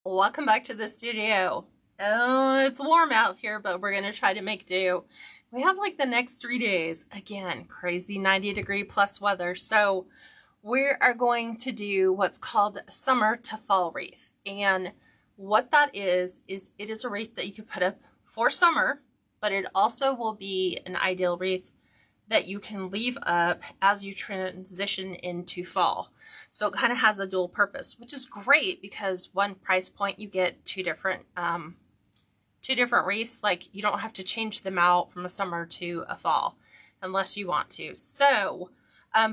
Welcome back to the studio. Oh, it's warm out here, but we're going to try to make do. We have like the next 3 days. Again, crazy 90-degree plus weather. So we are going to do what's called summer to fall wreath. And what that is it is a wreath that you can put up for summer, but it also will be an ideal wreath that you can leave up as you transition into fall. So it kind of has a dual purpose, which is great because one price point you get two different wreaths. Like you don't have to change them out from a summer to a fall unless you want to. So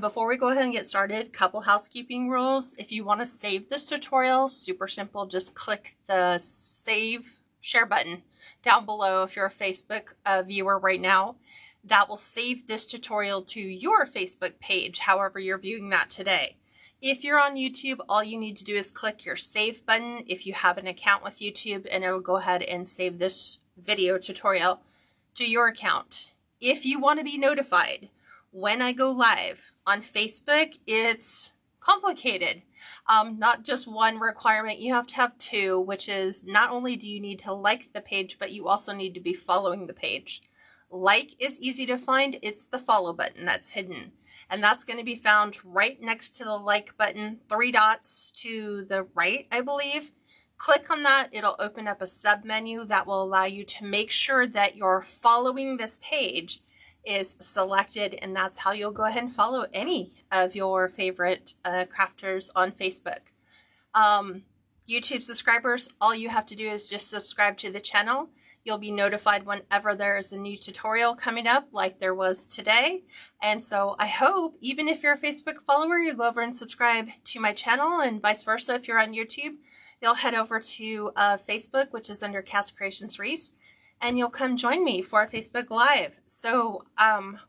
before we go ahead and get started, couple housekeeping rules. If you want to save this tutorial, super simple, just click the save share button down below if you're a Facebook viewer right now. That will save this tutorial to your Facebook page, however you're viewing that today. If you're on YouTube, all you need to do is click your save button if you have an account with YouTube, and it'll go ahead and save this video tutorial to your account. If you want to be notified when I go live on Facebook, it's complicated. Not just one requirement, you have to have two, which is not only do you need to like the page, but you also need to be following the page. Like is easy to find. It's the follow button that's hidden. And that's going to be found right next to the like button, 3 dots to the right, I believe. Click on that. It'll open up a sub menu that will allow you to make sure that you're following this page is selected. And that's how you'll go ahead and follow any of your favorite crafters on Facebook. YouTube subscribers, all you have to do is just subscribe to the channel. You'll be notified whenever there is a new tutorial coming up like there was today. And so I hope, even if you're a Facebook follower, you'll go over and subscribe to my channel, and vice versa. If you're on YouTube, you'll head over to Facebook, which is under KatsCreationsNMore, and you'll come join me for a Facebook Live. So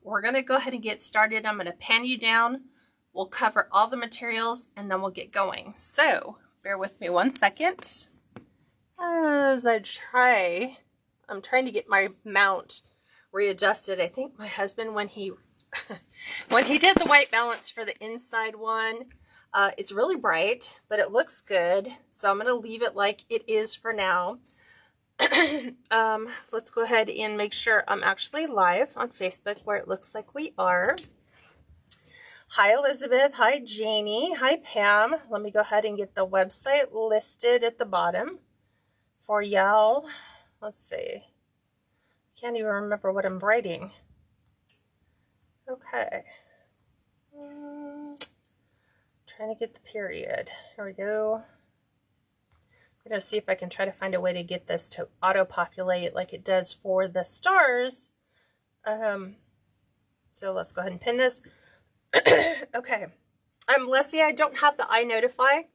we're going to go ahead and get started. I'm going to pan you down. We'll cover all the materials, and then we'll get going. So bear with me one second as I'm trying to get my mount readjusted. I think my husband, when he did the white balance for the inside one, it's really bright, but it looks good. So I'm going to leave it like it is for now. Let's go ahead and make sure I'm actually live on Facebook where it looks like we are. Hi, Elizabeth. Hi, Janie. Hi, Pam. Let me go ahead and get the website listed at the bottom for y'all. Let's see. Can't even remember what I'm writing. Okay. Trying to get the period. Here we go. I'm going to see if I can try to find a way to get this to auto-populate like it does for the stars. So let's go ahead and pin this. Okay. Leslie, I don't have the iNotify.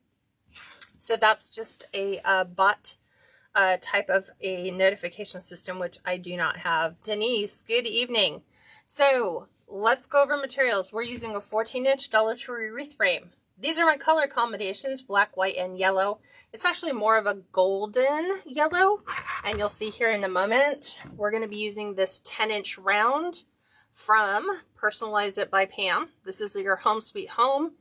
So that's just a bot type of a notification system, which I do not have. Denise, good evening. So let's go over materials. We're using a 14-inch Dollar Tree wreath frame. These are my color combinations, black, white, and yellow. It's actually more of a golden yellow, and you'll see here in a moment. We're going to be using this 10-inch round from Personalize It by Pam. This is your Home Sweet Home.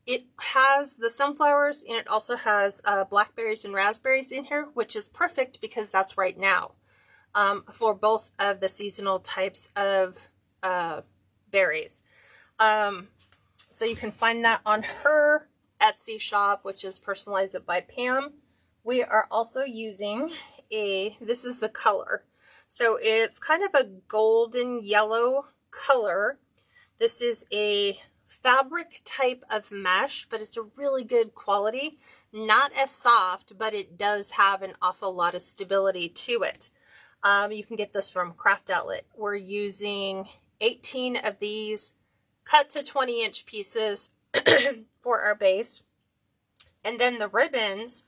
It has the sunflowers, and it also has blackberries and raspberries in here, which is perfect because that's right now for both of the seasonal types of berries. So you can find that on her Etsy shop, which is Personalize It by Pam. We are also using this is the color. So it's kind of a golden yellow color. This is a fabric type of mesh, but it's a really good quality. Not as soft, but it does have an awful lot of stability to it. You can get this from Craft Outlet. We're using 18 of these cut to 20-inch pieces for our base. And then the ribbons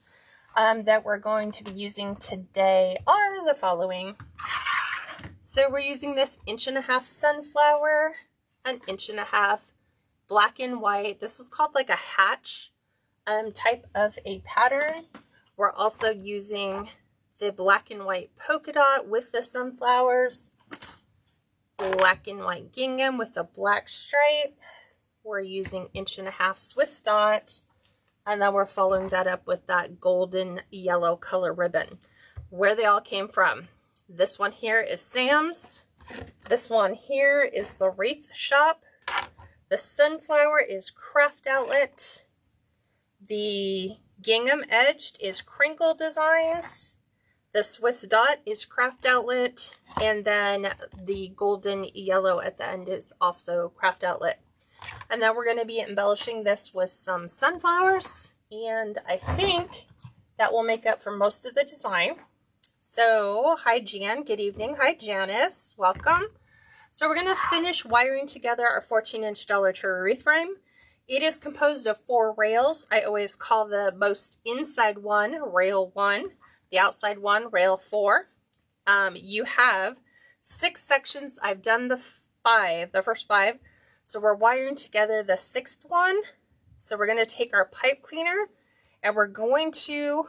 that we're going to be using today are the following. So we're using this 1.5 inch sunflower, 1.5 inch black and white. This is called like a hatch type of a pattern. We're also using the black and white polka dot with the sunflowers, black and white gingham with a black stripe. We're using 1.5 inch Swiss dot And then we're following that up with that golden yellow color ribbon. Where they all came from. This one here is Sam's. This one here is the Wreath Shop. The sunflower is Craft Outlet. The gingham edged is Crinkle Designs. The Swiss dot is Craft Outlet. And then the golden yellow at the end is also Craft Outlet. And then we're going to be embellishing this with some sunflowers. And I think that will make up for most of the design. So, hi Jan, good evening. Hi Janice, welcome. So we're going to finish wiring together our 14-inch Dollar Tree wreath frame. It is composed of 4 rails. I always call the most inside one rail 1, the outside one rail 4. You have 6 sections. I've done the first 5. So we're wiring together the 6th one. So we're going to take our pipe cleaner and we're going to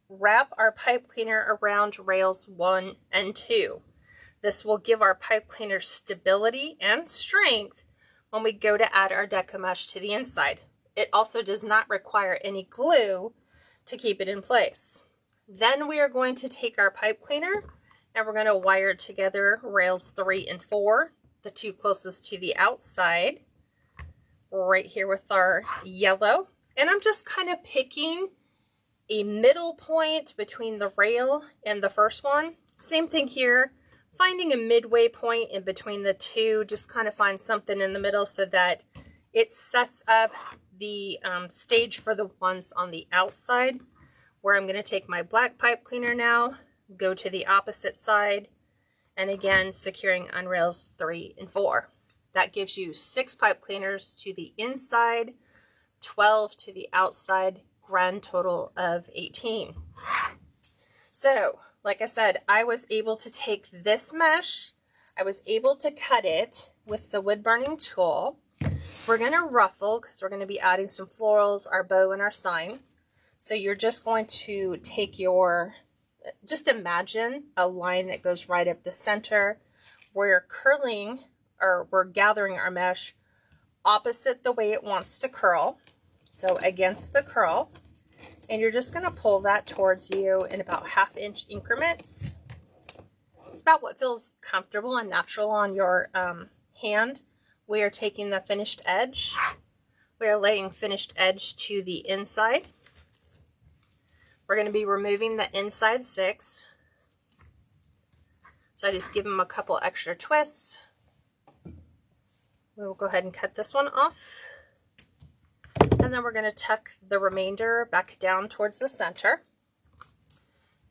wrap our pipe cleaner around rails 1 and 2. This will give our pipe cleaner stability and strength when we go to add our deco mesh to the inside. It also does not require any glue to keep it in place. Then we are going to take our pipe cleaner and we're going to wire together rails 3 and 4, the 2 closest to the outside, right here with our yellow. And I'm just kind of picking a middle point between the rail and the first one. Same thing here, finding a midway point in between the two, just kind of find something in the middle so that it sets up the stage for the ones on the outside, where I'm going to take my black pipe cleaner now, go to the opposite side, and again securing on rails 3 and 4. That gives you 6 pipe cleaners to the inside, 12 to the outside, grand total of 18. So, like I said, I was able to take this mesh, I was able to cut it with the wood burning tool. We're going to ruffle because we're going to be adding some florals, our bow, and our sign. So you're just going to take just imagine a line that goes right up the center. We're curling, or we're gathering our mesh opposite the way it wants to curl. So against the curl, and you're just going to pull that towards you in about 1/2 inch increments. It's about what feels comfortable and natural on your hand. We are taking the finished edge. We are laying finished edge to the inside. We're going to be removing the inside 6. So I just give them a couple extra twists. We'll go ahead and cut this one off. And then we're going to tuck the remainder back down towards the center.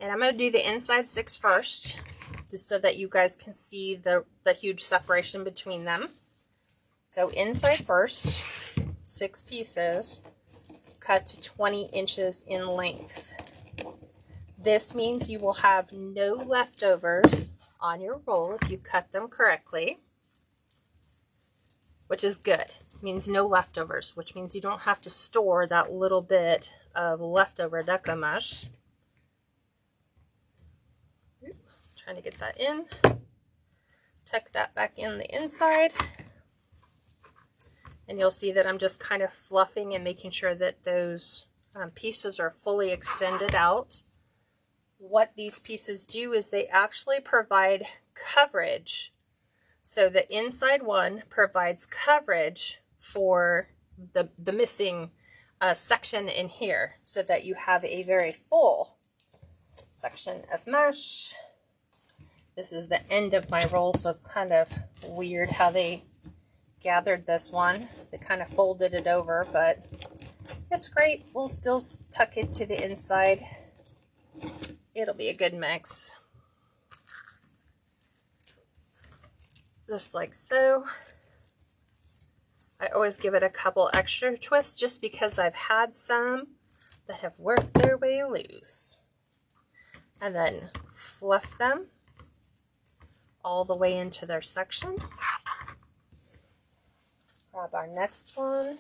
And I'm going to do the inside 6 first, just so that you guys can see the huge separation between them. So inside first, 6 pieces, cut to 20 inches in length. This means you will have no leftovers on your roll if you cut them correctly, which is good. It means no leftovers, which means you don't have to store that little bit of leftover deco mesh. Trying to get that in. Tuck that back in the inside. And you'll see that I'm just kind of fluffing and making sure that those pieces are fully extended out. What these pieces do is they actually provide coverage. So the inside one provides coverage for the missing section in here, so that you have a very full section of mesh. This is the end of my roll, so it's kind of weird how they gathered this one. They kind of folded it over, but it's great. We'll still tuck it to the inside. It'll be a good mix. Just like so. I always give it a couple extra twists just because I've had some that have worked their way loose. And then fluff them all the way into their section. Grab our next one.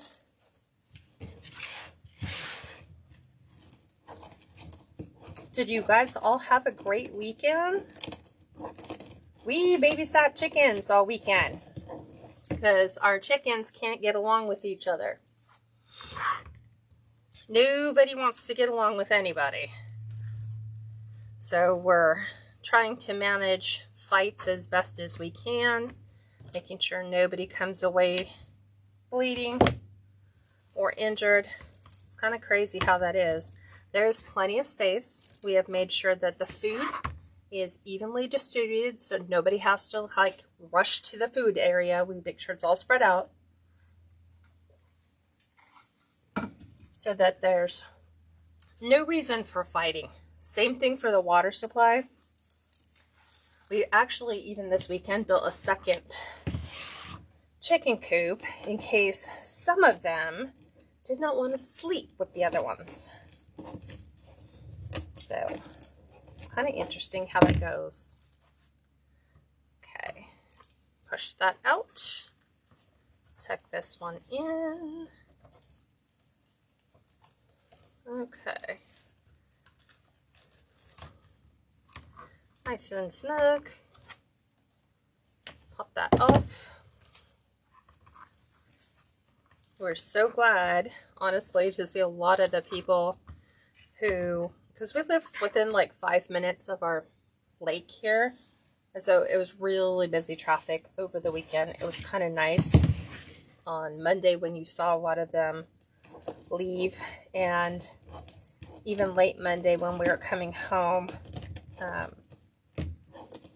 Did you guys all have a great weekend? We babysat chickens all weekend because our chickens can't get along with each other. Nobody wants to get along with anybody. So we're trying to manage fights as best as we can, making sure nobody comes away bleeding or injured. It's kind of crazy how that is. There's plenty of space. We have made sure that the food is evenly distributed, so nobody has to like rush to the food area. We make sure it's all spread out so that there's no reason for fighting. Same thing for the water supply. We actually, even this weekend, built a second chicken coop in case some of them did not want to sleep with the other ones. So it's kind of interesting how that goes. Okay, push that out. Tuck this one in. Okay. Nice and snug. Pop that off. We're so glad, honestly, to see a lot of the people who, because we live within like 5 minutes of our lake here, and so it was really busy traffic over the weekend. It was kind of nice on Monday when you saw a lot of them leave, and even late Monday when we were coming home,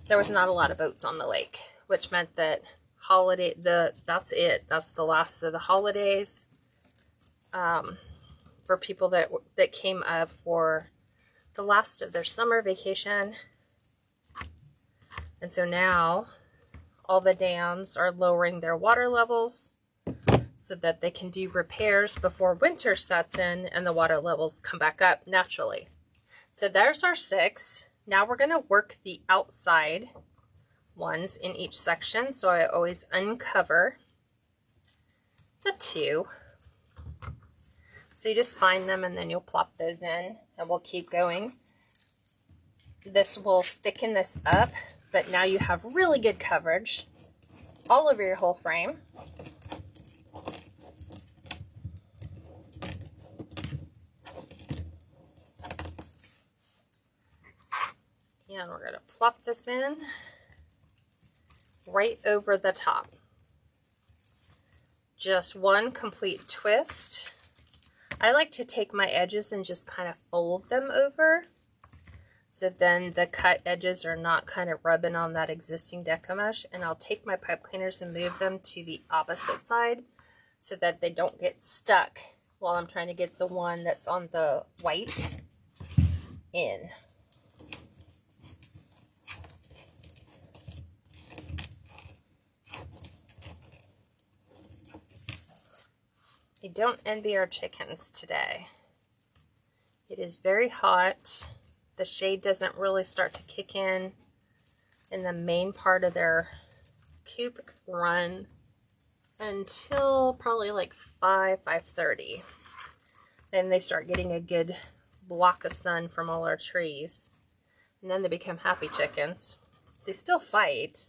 there was not a lot of boats on the lake, which meant that that's it. That's the last of the holidays for people that came up for the last of their summer vacation. And so now all the dams are lowering their water levels so that they can do repairs before winter sets in and the water levels come back up naturally. So there's our 6. Now we're going to work the outside ones in each section. So I always uncover the 2. So you just find them and then you'll plop those in and we'll keep going. This will thicken this up, but now you have really good coverage all over your whole frame. And we're going to plop this in right over the top. Just one complete twist. I like to take my edges and just kind of fold them over, so then the cut edges are not kind of rubbing on that existing deco mesh. And I'll take my pipe cleaners and move them to the opposite side so that they don't get stuck while I'm trying to get the one that's on the white in. I don't envy our chickens today. It is very hot. The shade doesn't really start to kick in the main part of their coop run until probably like 5:30. Then they start getting a good block of sun from all our trees. And then they become happy chickens. They still fight,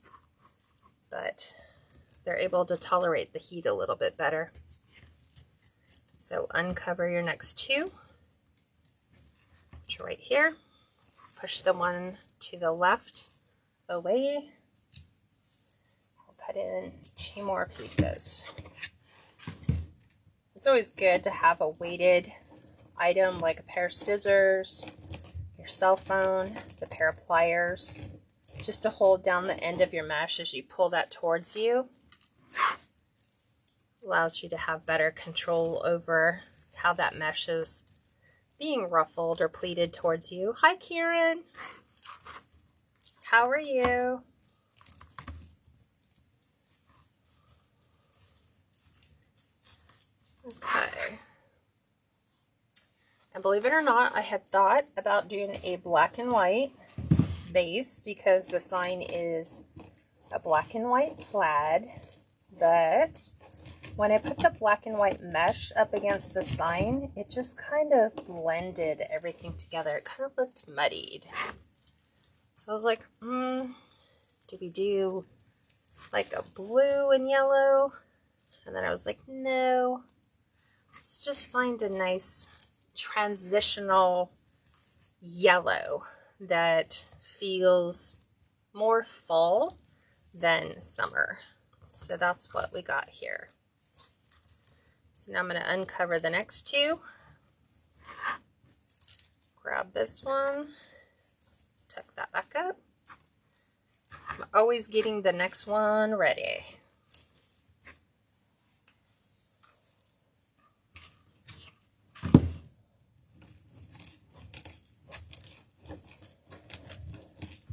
but they're able to tolerate the heat a little bit better. So uncover your next 2, which are right here. Push the one to the left away. I'll put in 2 more pieces. It's always good to have a weighted item like a pair of scissors, your cell phone, the pair of pliers, just to hold down the end of your mesh as you pull that towards you. Allows you to have better control over how that mesh is being ruffled or pleated towards you. Hi, Karen. How are you? Okay. And believe it or not, I had thought about doing a black and white base because the sign is a black and white plaid, but when I put the black and white mesh up against the sign, it just kind of blended everything together. It kind of looked muddied. So I was like, do we do like a blue and yellow? And then I was like, no, let's just find a nice transitional yellow that feels more fall than summer. So that's what we got here. So now I'm going to uncover the next two. Grab this one, tuck that back up. I'm always getting the next one ready.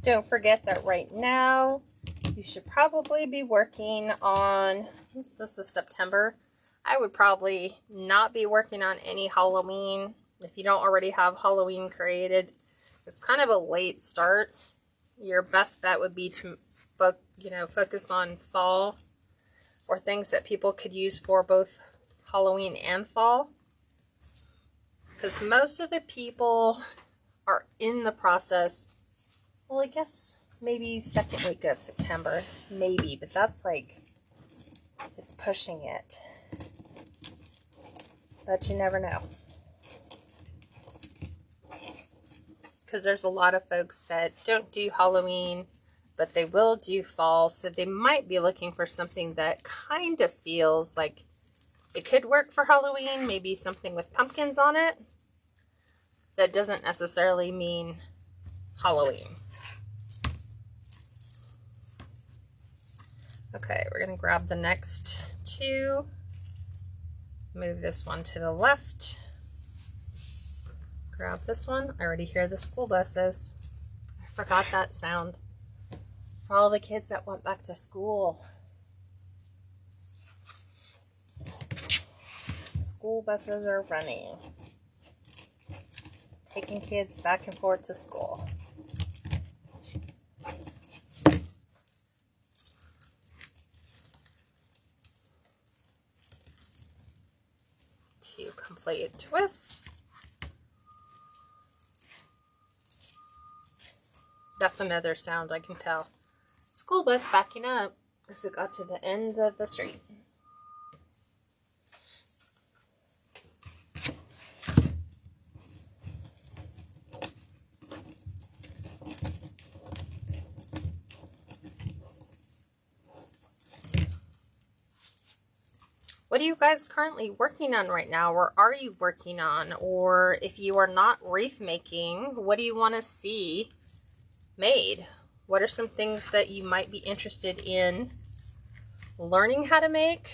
Don't forget that right now you should probably be working on, this is September, I would probably not be working on any Halloween. If you don't already have Halloween created, it's kind of a late start. Your best bet would be to focus on fall or things that people could use for both Halloween and fall. Because most of the people are in the process, well, I guess maybe second week of September, maybe, but that's like, it's pushing it. But you never know. Because there's a lot of folks that don't do Halloween, but they will do fall, so they might be looking for something that kind of feels like it could work for Halloween, maybe something with pumpkins on it. That doesn't necessarily mean Halloween. Okay, we're going to grab the next two, move this one to the left, grab this one. I already hear the school buses. I forgot that sound for all the kids that went back to school. School buses are running, taking kids back and forth to school. To complete twists. That's another sound I can tell. School bus backing up because it got to the end of the street. What are you guys currently working on right now, or are you working on? Or if you are not wreath making, what do you want to see made? What are some things that you might be interested in learning how to make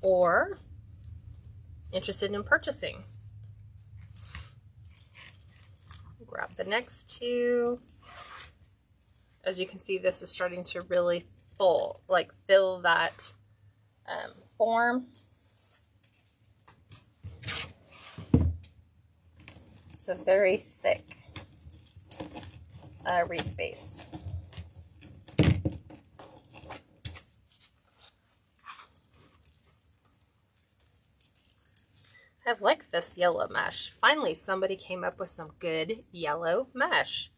or interested in purchasing? Grab the next two. As you can see, this is starting to really fill that form. It's a very thick wreath base. I like this yellow mesh. Finally, somebody came up with some good yellow mesh.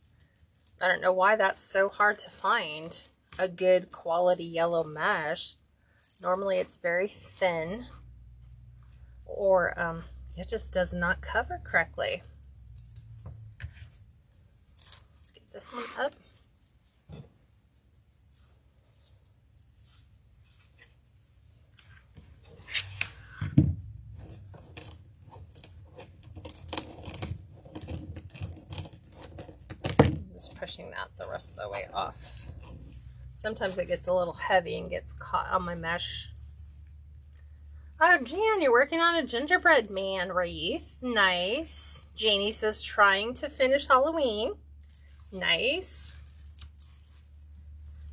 I don't know why that's so hard to find a good quality yellow mesh. Normally it's very thin, or it just does not cover correctly. Let's get this one up. I'm just pushing that the rest of the way off. Sometimes it gets a little heavy and gets caught on my mesh. Oh, Jan, you're working on a gingerbread man wreath. Nice. Janie says trying to finish Halloween. Nice.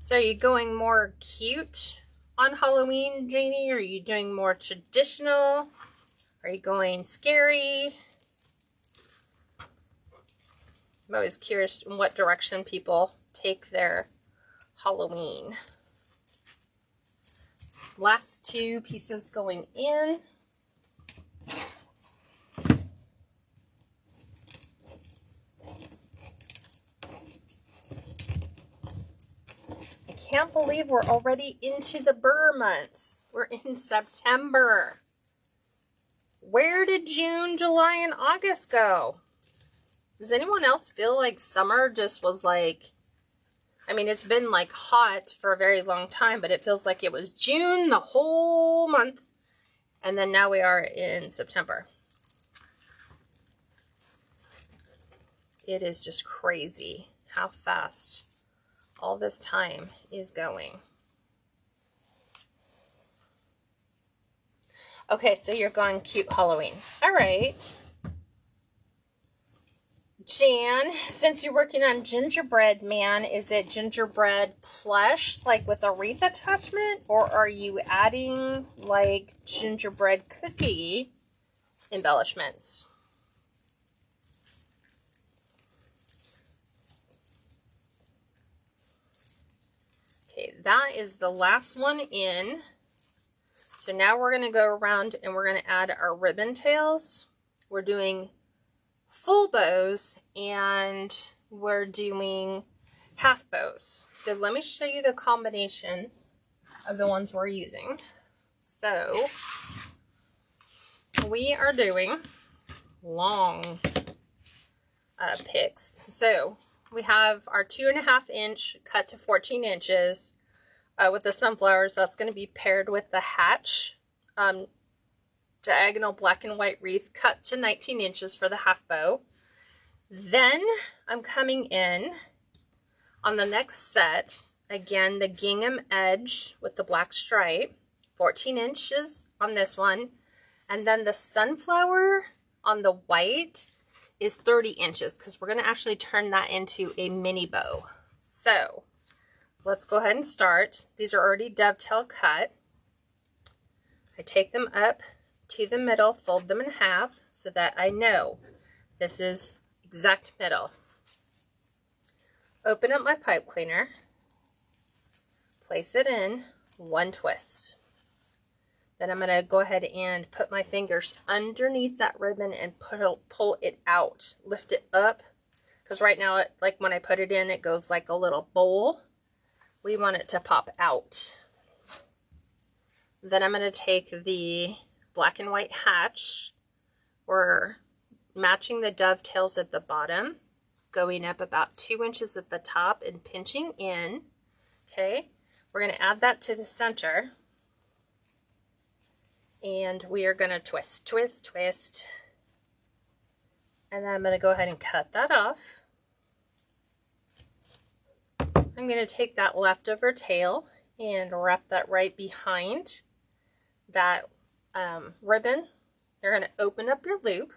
So are you going more cute on Halloween, Janie? Or are you doing more traditional? Are you going scary? I'm always curious in what direction people take their Halloween. Last two pieces going in. I can't believe we're already into the burr months. We're in September. Where did June, July, and August go? Does anyone else feel like summer just was like, I mean, it's been like hot for a very long time, but it feels like it was June the whole month. And then now we are in September. It is just crazy how fast all this time is going. Okay, so you're going cute Halloween. All right. Jan, since you're working on gingerbread man, is it gingerbread plush, like with a wreath attachment? Or are you adding like gingerbread cookie embellishments? Okay, that is the last one in. So now we're going to go around and we're going to add our ribbon tails. We're doing full bows and we're doing half bows. So let me show you the combination of the ones we're using. So we are doing long picks. So we have our 2.5 inch cut to 14 inches with the sunflowers. That's going to be paired with the hatch diagonal black and white wreath cut to 19 inches for the half bow. Then I'm coming in on the next set, again, the gingham edge with the black stripe, 14 inches on this one. And then the sunflower on the white is 30 inches because we're going to actually turn that into a mini bow. So let's go ahead and start. These are already dovetail cut. I take them up to the middle, fold them in half so that I know this is exact middle. Open up my pipe cleaner, place it in, one twist. Then I'm going to go ahead and put my fingers underneath that ribbon and pull it out, lift it up, because right now, like when I put it in, it goes like a little bowl. We want it to pop out. Then I'm going to take the black and white hatch. We're matching the dovetails at the bottom, going up about 2 inches at the top and pinching in. Okay, we're going to add that to the center. And we are going to twist, twist, twist. And then I'm going to go ahead and cut that off. I'm going to take that leftover tail and wrap that right behind that ribbon. You're going to open up your loop.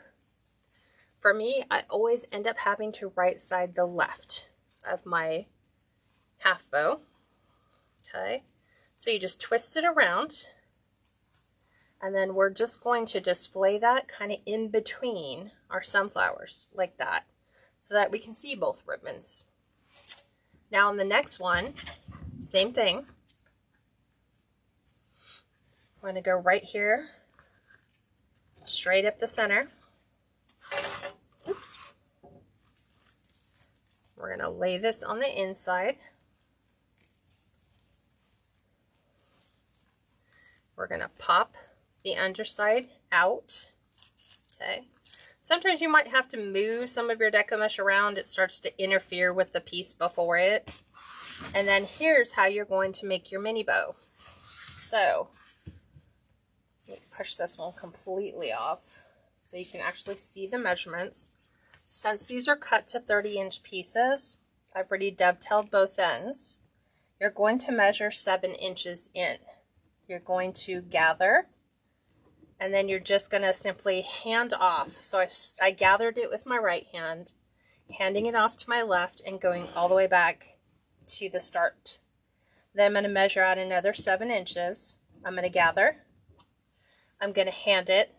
For me, I always end up having to right side the left of my half bow. Okay, so you just twist it around, and then we're just going to display that kind of in between our sunflowers like that so that we can see both ribbons. Now on the next one, same thing. I'm going to go right here, straight up the center. Oops. We're going to lay this on the inside. We're going to pop the underside out. Okay. Sometimes you might have to move some of your deco mesh around. It starts to interfere with the piece before it. And then here's how you're going to make your mini bow. So, let me push this one completely off so you can actually see the measurements. Since these are cut to 30-inch pieces, I've already dovetailed both ends. You're going to measure 7 inches in. You're going to gather, and then you're just going to simply hand off. So I gathered it with my right hand, handing it off to my left and going all the way back to the start. Then I'm going to measure out another 7 inches. I'm going to gather. I'm going to hand it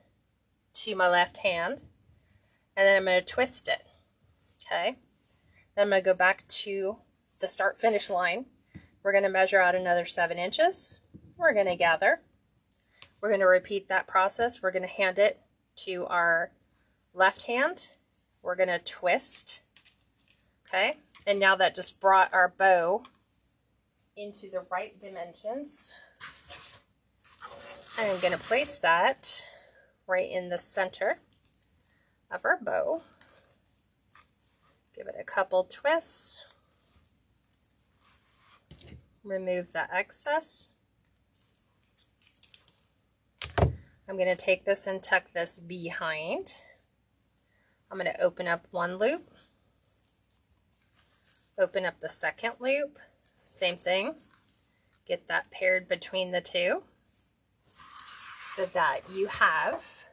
to my left hand, and then I'm going to twist it. Okay. Then I'm going to go back to the start finish line. We're going to measure out another 7 inches. We're going to gather. We're going to repeat that process. We're going to hand it to our left hand. We're going to twist. Okay. And now that just brought our bow into the right dimensions. I'm going to place that right in the center of our bow. Give it a couple twists. Remove the excess. I'm going to take this and tuck this behind. I'm going to open up one loop, open up the second loop, same thing, get that paired between the two so that you have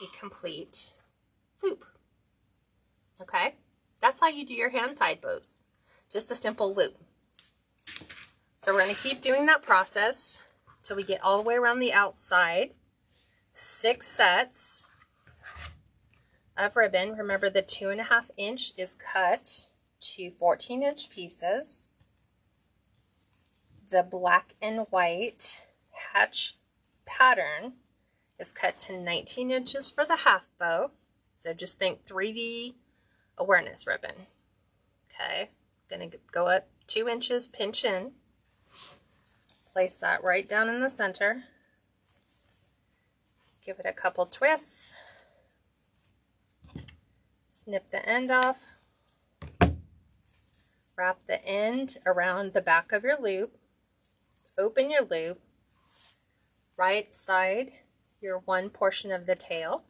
a complete loop. Okay, that's how you do your hand-tied bows, just a simple loop. So we're going to keep doing that process till we get all the way around the outside. 6 sets of ribbon. Remember, the 2.5 inch is cut to 14-inch pieces. The black and white hatch pattern is cut to 19 inches for the half bow. So just think 3D awareness ribbon. Okay, gonna go up 2 inches, pinch in, place that right down in the center, give it a couple twists, snip the end off, wrap the end around the back of your loop, open your loop, right side your one portion of the tail,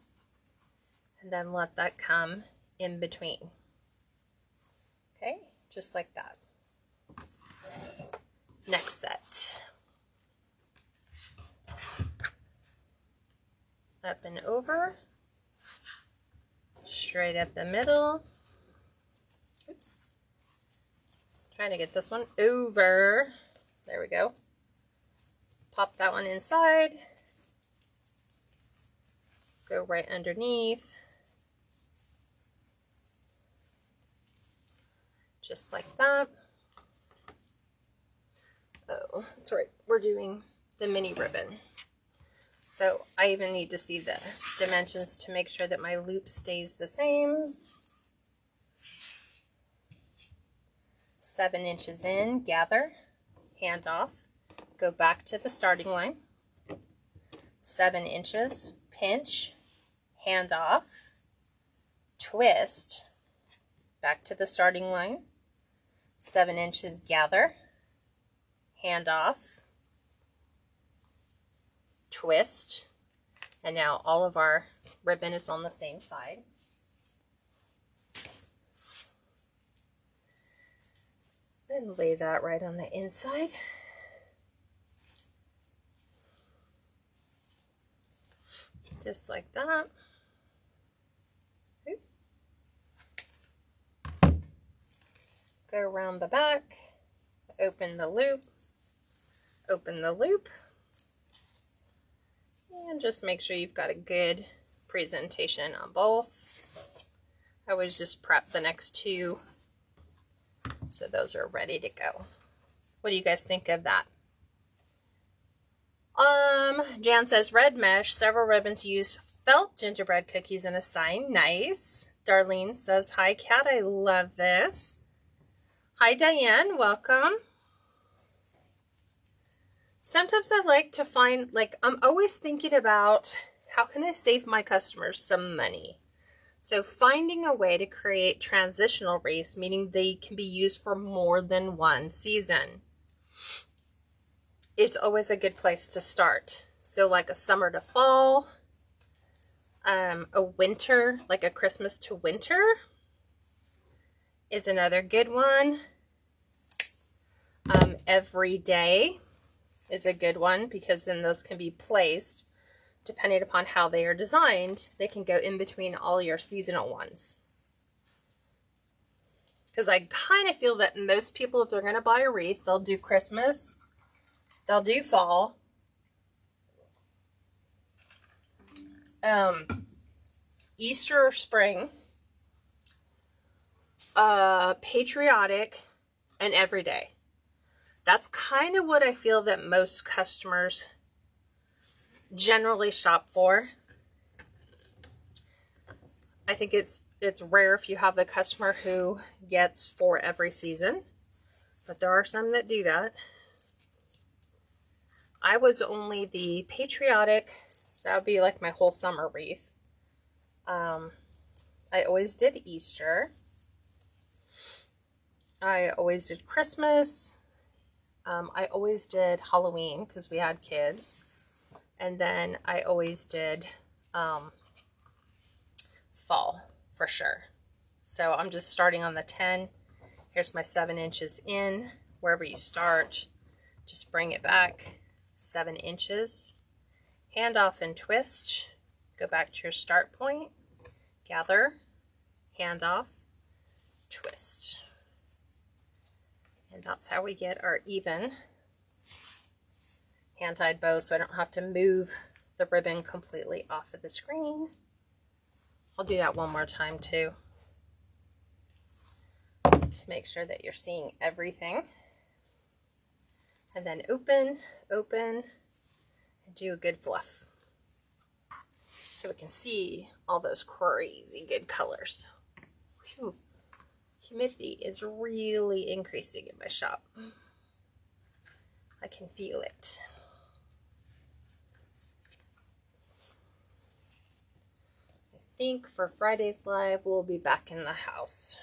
and then let that come in between. Okay, just like that. Next set. Up and over, straight up the middle. Trying to get this one over. There we go. Pop that one inside. Go right underneath. Just like that. Oh, that's right. We're doing the mini ribbon. So I even need to see the dimensions to make sure that my loop stays the same. 7 inches in, gather, hand off, go back to the starting line. 7 inches, pinch, hand off, twist, back to the starting line. 7 inches, gather, hand off, twist, and now all of our ribbon is on the same side. And lay that right on the inside. Just like that. Go around the back, open the loop, and just make sure you've got a good presentation on both. I always just prep the next two so those are ready to go. What do you guys think of that? Jan says red mesh, several ribbons use felt gingerbread cookies in a sign. Nice. Darlene says, hi Kat, I love this. Hi Diane, welcome. Sometimes I like to find, like, I'm always thinking about how can I save my customers some money. So finding a way to create transitional wreaths, meaning they can be used for more than one season, is always a good place to start. So like a summer to fall, a winter, like a Christmas to winter is another good one. Every day is a good one because then those can be placed depending upon how they are designed. They can go in between all your seasonal ones. Because I kind of feel that most people, if they're going to buy a wreath, they'll do Christmas, they'll do fall, Easter or spring, patriotic, and everyday. That's kind of what I feel that most customers generally shop for. I think it's rare if you have the customer who gets for every season, but there are some that do that. I was only the patriotic That would be like my whole summer wreath. I always did Easter. I always did Christmas. I always did Halloween because we had kids. And then I always did fall for sure. So I'm just starting on the 10. Here's my 7 inches in. Wherever you start, just bring it back 7 inches. Hand off and twist. Go back to your start point. Gather, hand off, twist. And that's how we get our even hand-tied bow, so I don't have to move the ribbon completely off of the screen. I'll do that one more time too, to make sure that you're seeing everything. And then open, open, and do a good fluff, so we can see all those crazy good colors. Whew. Humidity is really increasing in my shop. I can feel it. I think for Friday's live, we'll be back in the house.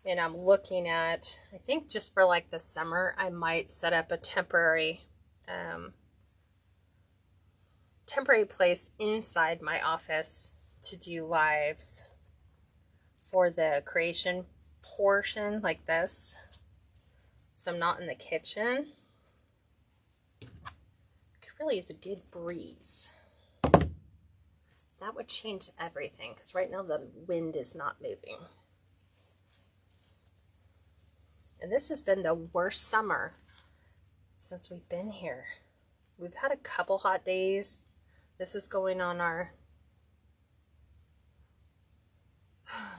And I'm looking at, I think just for like the summer, I might set up a temporary place inside my office to do lives for the creation portion like this. So I'm not in the kitchen. It really is a good breeze. That would change everything, because right now the wind is not moving. And this has been the worst summer since we've been here. We've had a couple hot days. This is going on our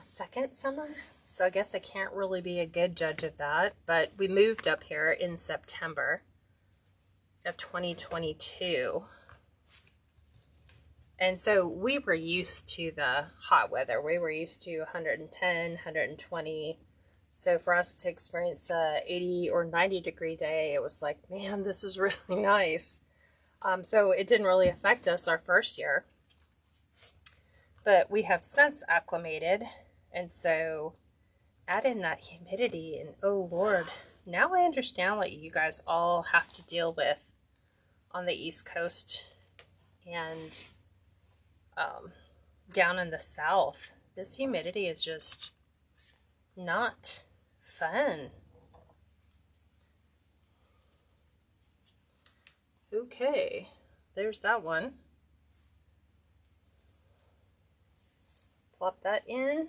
second summer, so I guess I can't really be a good judge of that, but we moved up here in September of 2022, and so we were used to the hot weather. We were used to 110, 120, so for us to experience a 80 or 90 degree day, it was like, man, this is really nice. So it didn't really affect us our first year. But we have since acclimated, and so add in that humidity, and oh Lord, now I understand what you guys all have to deal with on the East Coast and down in the South. This humidity is just not fun. Okay, there's that one. Plop that in.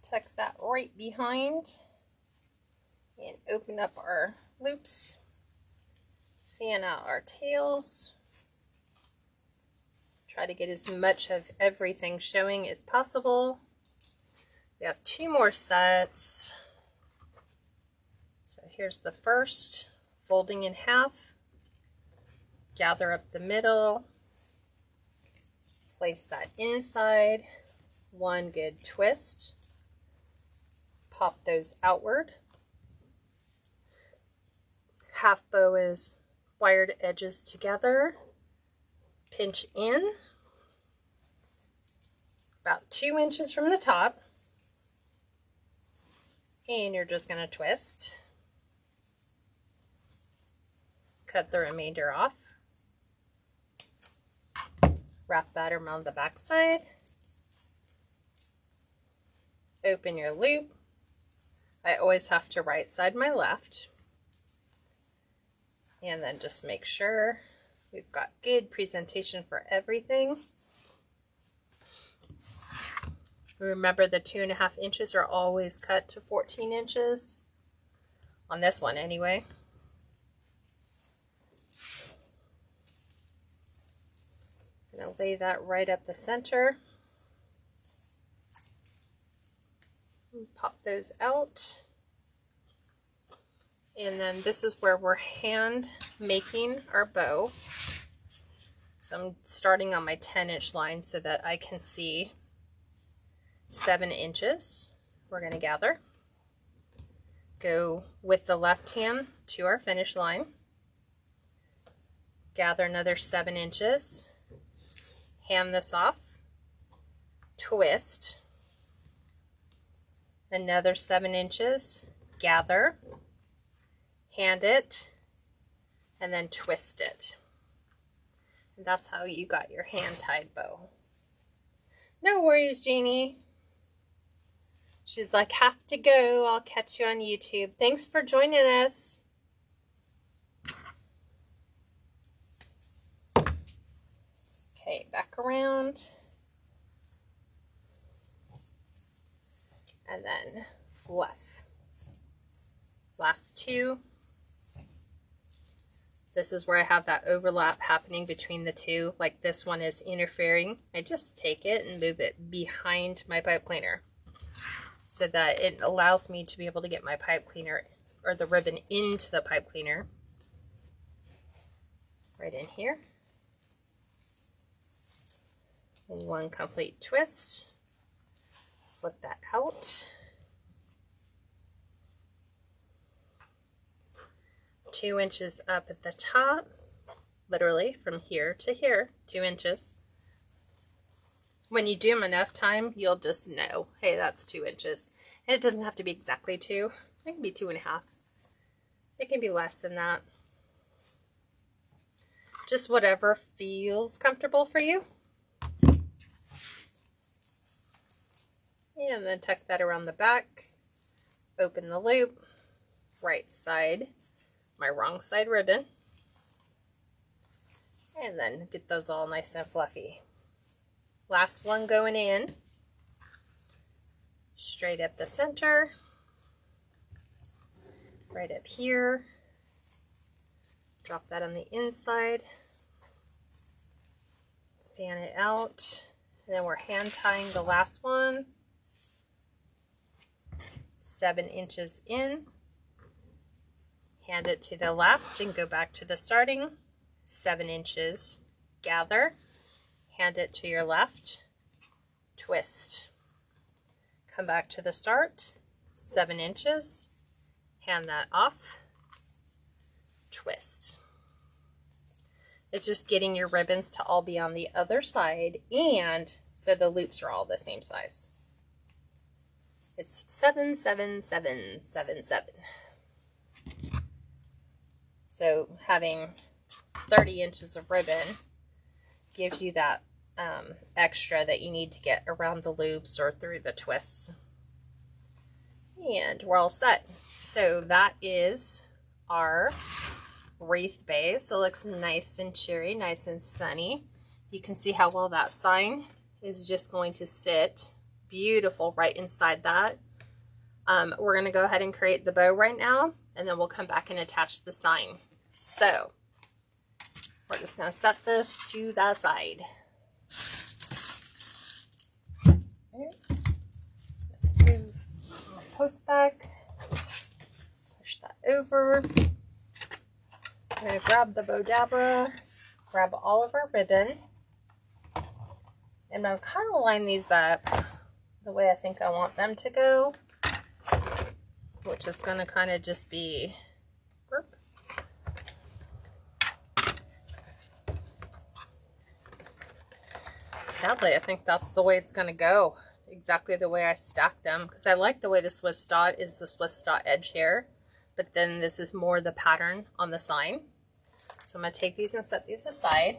Tuck that right behind and open up our loops. Fan out our tails. Try to get as much of everything showing as possible. We have 2 more sets. So here's the first, folding in half. Gather up the middle, place that inside, 1 good twist, pop those outward. Half bow is wired edges together, pinch in about 2 inches from the top, and you're just going to twist, cut the remainder off. Wrap that around the back side. Open your loop. I always have to right side my left. And then just make sure we've got good presentation for everything. Remember, the 2.5 inches are always cut to 14 inches. On this one anyway. I'm going to lay that right up the center. Pop those out. And then this is where we're hand making our bow. So I'm starting on my 10-inch line so that I can see 7 inches. We're going to gather. Go with the left hand to our finish line. Gather another 7 inches. Hand this off. Twist. Another 7 inches. Gather. Hand it. And then twist it. And that's how you got your hand-tied bow. No worries, Janie. She's like, have to go. I'll catch you on YouTube. Thanks for joining us. Okay, back around. And then fluff. Last 2. This is where I have that overlap happening between the 2. Like this one is interfering. I just take it and move it behind my pipe cleaner, so that it allows me to be able to get my pipe cleaner or the ribbon into the pipe cleaner. Right in here. And 1 complete twist. Flip that out. 2 inches up at the top, literally from here to here, 2 inches. When you do them enough time, you'll just know, hey, that's 2 inches. And it doesn't have to be exactly 2. It can be 2.5. It can be less than that. Just whatever feels comfortable for you. And then tuck that around the back. Open the loop. Right side. My wrong side ribbon. And then get those all nice and fluffy. Last one going in. Straight up the center. Right up here. Drop that on the inside. Fan it out. And then we're hand tying the last one. 7 inches in. Hand it to the left and go back to the starting. 7 inches. Gather. Hand it to your left. Twist. Come back to the start. 7 inches. Hand that off. Twist. It's just getting your ribbons to all be on the other side, and so the loops are all the same size. It's 7, 7, 7, 7, 7. So having 30 inches of ribbon gives you that extra that you need to get around the loops or through the twists. And we're all set. So that is our wreath base. So it looks nice and cheery, nice and sunny. You can see how well that sign is just going to sit beautiful right inside that. We're going to go ahead and create the bow right now, and then we'll come back and attach the sign. So we're just going to set this to the side. Move my post back. Push that over. I'm going to grab the bow dabra, grab all of our ribbon, and I'll kind of line these up the way I think I want them to go, which is going to kind of just be, whoop. Sadly, I think that's the way it's going to go, exactly the way I stacked them, because I like the way the Swiss dot is the Swiss dot edge here, but then this is more the pattern on the sign. So I'm going to take these and set these aside.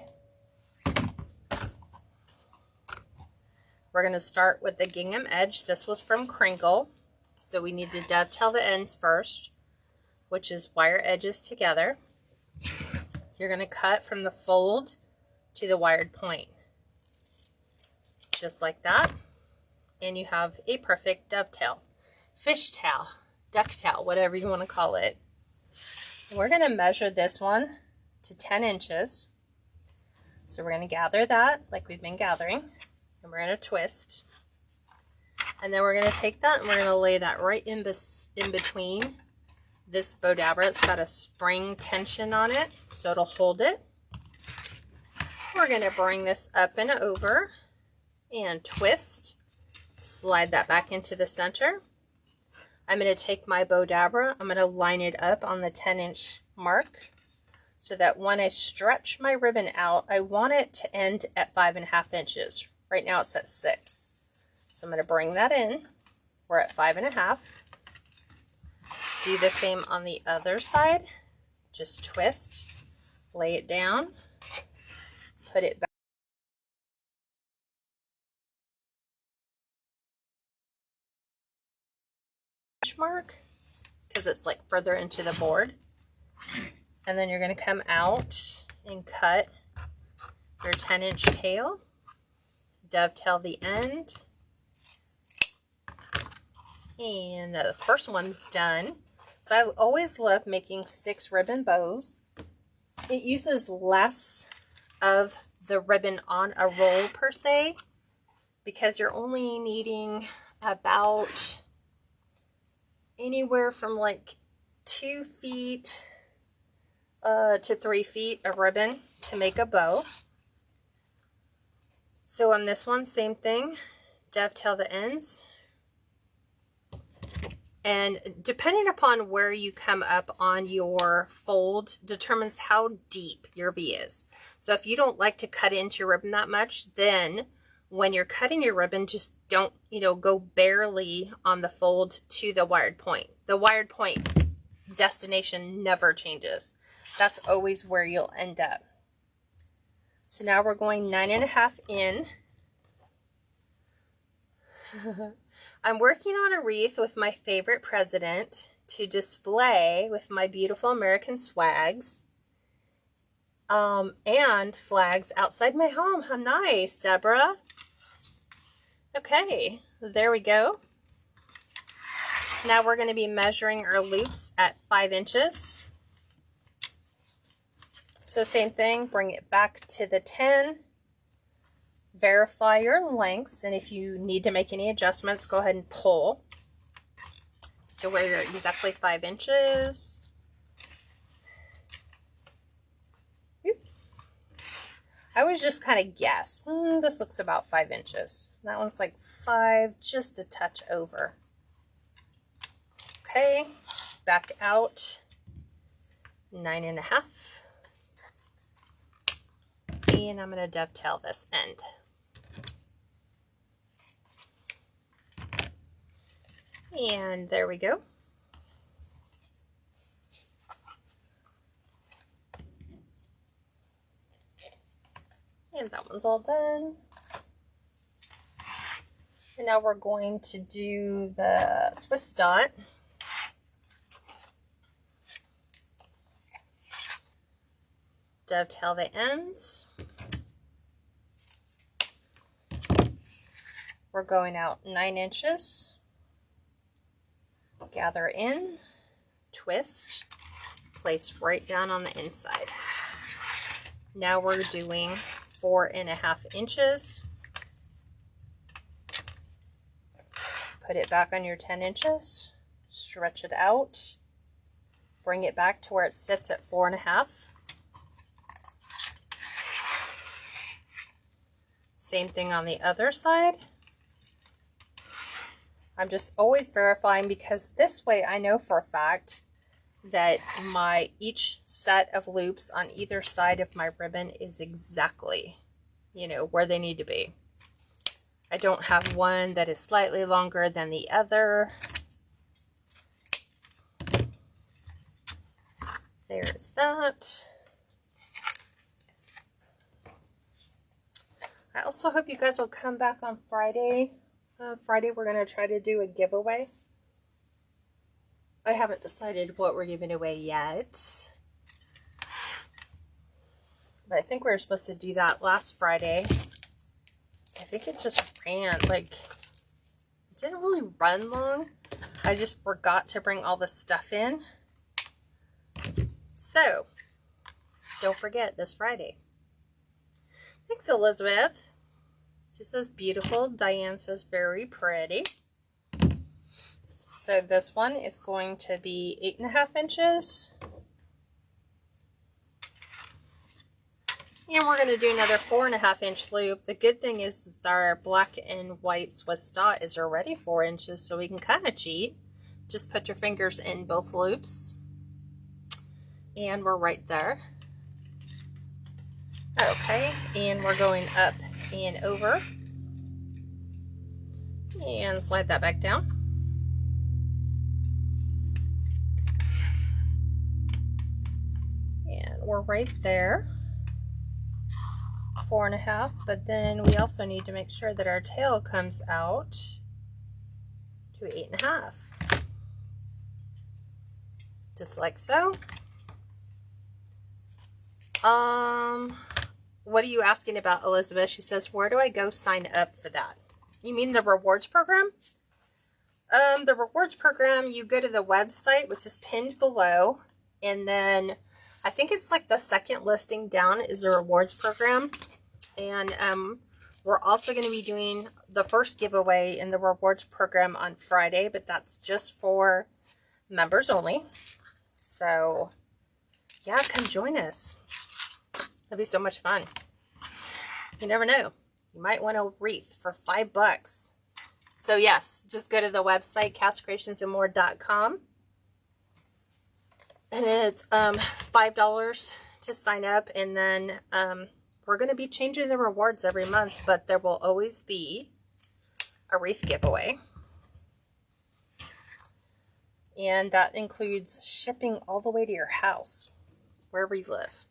We're going to start with the gingham edge. This was from Crinkle. So we need to dovetail the ends first, which is wire edges together. You're going to cut from the fold to the wired point. Just like that. And you have a perfect dovetail. Fishtail, ducktail, whatever you want to call it. We're going to measure this one to 10 inches. So we're going to gather that like we've been gathering. And we're going to twist. And then we're going to take that and we're going to lay that right in between this bow dabra. It's got a spring tension on it, so it'll hold it. We're going to bring this up and over and twist. Slide that back into the center. I'm going to take my bow dabber, I'm going to line it up on the 10-inch mark so that when I stretch my ribbon out, I want it to end at 5.5 inches. Right now it's at 6. So I'm going to bring that in. We're at 5.5. Do the same on the other side. Just twist, lay it down, put it back. Mark, because it's like further into the board. And then you're going to come out and cut your 10-inch tail, dovetail the end, and the first one's done. So I always love making 6 ribbon bows. It uses less of the ribbon on a roll per se, because you're only needing about anywhere from like 2 feet to 3 feet of ribbon to make a bow. So on this one, same thing, dovetail the ends. And depending upon where you come up on your fold determines how deep your V is. So if you don't like to cut into your ribbon that much, then when you're cutting your ribbon, just don't, go barely on the fold to the wired point. The wired point destination never changes. That's always where you'll end up. So now we're going 9.5 in. I'm working on a wreath with my favorite president to display with my beautiful American swags and flags outside my home. How nice, Deborah. Okay, there we go. Now we're going to be measuring our loops at 5 inches. So same thing, bring it back to the 10. Verify your lengths, and if you need to make any adjustments, go ahead and pull to where you're exactly 5 inches. Oops. I was just kind of guess. This looks about 5 inches. That one's like 5, just a touch over. Okay, back out 9.5. And I'm going to dovetail this end. And there we go. And that one's all done. And now we're going to do the Swiss dot. Dovetail the ends. We're going out 9 inches. Gather in, twist, place right down on the inside. Now we're doing 4.5 inches. Put it back on your 10 inches, stretch it out, bring it back to where it sits at 4.5. Same thing on the other side. I'm just always verifying, because this way I know for a fact that each set of loops on either side of my ribbon is exactly, where they need to be. I don't have one that is slightly longer than the other. There's that. I also hope you guys will come back on Friday. Friday we're going to try to do a giveaway. I haven't decided what we're giving away yet. But I think we were supposed to do that last Friday. I think it just ran, it didn't really run long. I just forgot to bring all the stuff in. So, don't forget this Friday. Thanks, Elizabeth. She says beautiful. Diane says very pretty. So this one is going to be 8.5 inches. And we're going to do another 4.5 inch loop. The good thing is our black and white Swiss dot is already 4 inches, so we can kind of cheat. just put your fingers in both loops, and we're right there. Okay, and we're going up and over, and slide that back down. And we're right there, 4.5, but then we also need to make sure that our tail comes out to 8.5. Just like so. What are you asking about, Elizabeth? She says, where do I go sign up for that? You mean the rewards program? The rewards program, you go to the website, which is pinned below, and then I think it's like the second listing down is a rewards program. And we're also going to be doing the first giveaway in the rewards program on Friday, but that's just for members only. So yeah, come join us. It'll be so much fun. You never know. You might want a wreath for $5. So yes, just go to the website, KatsCreationsNMore.com. And it's $5 to sign up. And then we're going to be changing the rewards every month, but there will always be a wreath giveaway. And that includes shipping all the way to your house, wherever you live,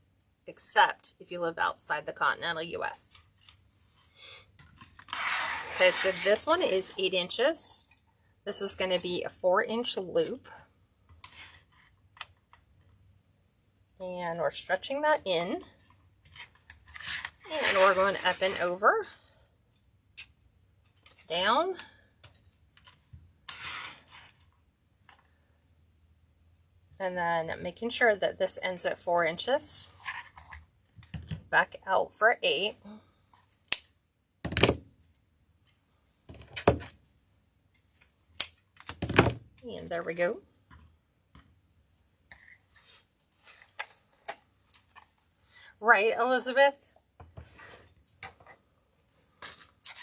except if you live outside the continental US. Okay, so this one is 8 inches. This is going to be a 4-inch loop. And we're stretching that in. And we're going up and over, down, and then making sure that this ends at 4 inches. Back out for 8. And there we go. Right, Elizabeth?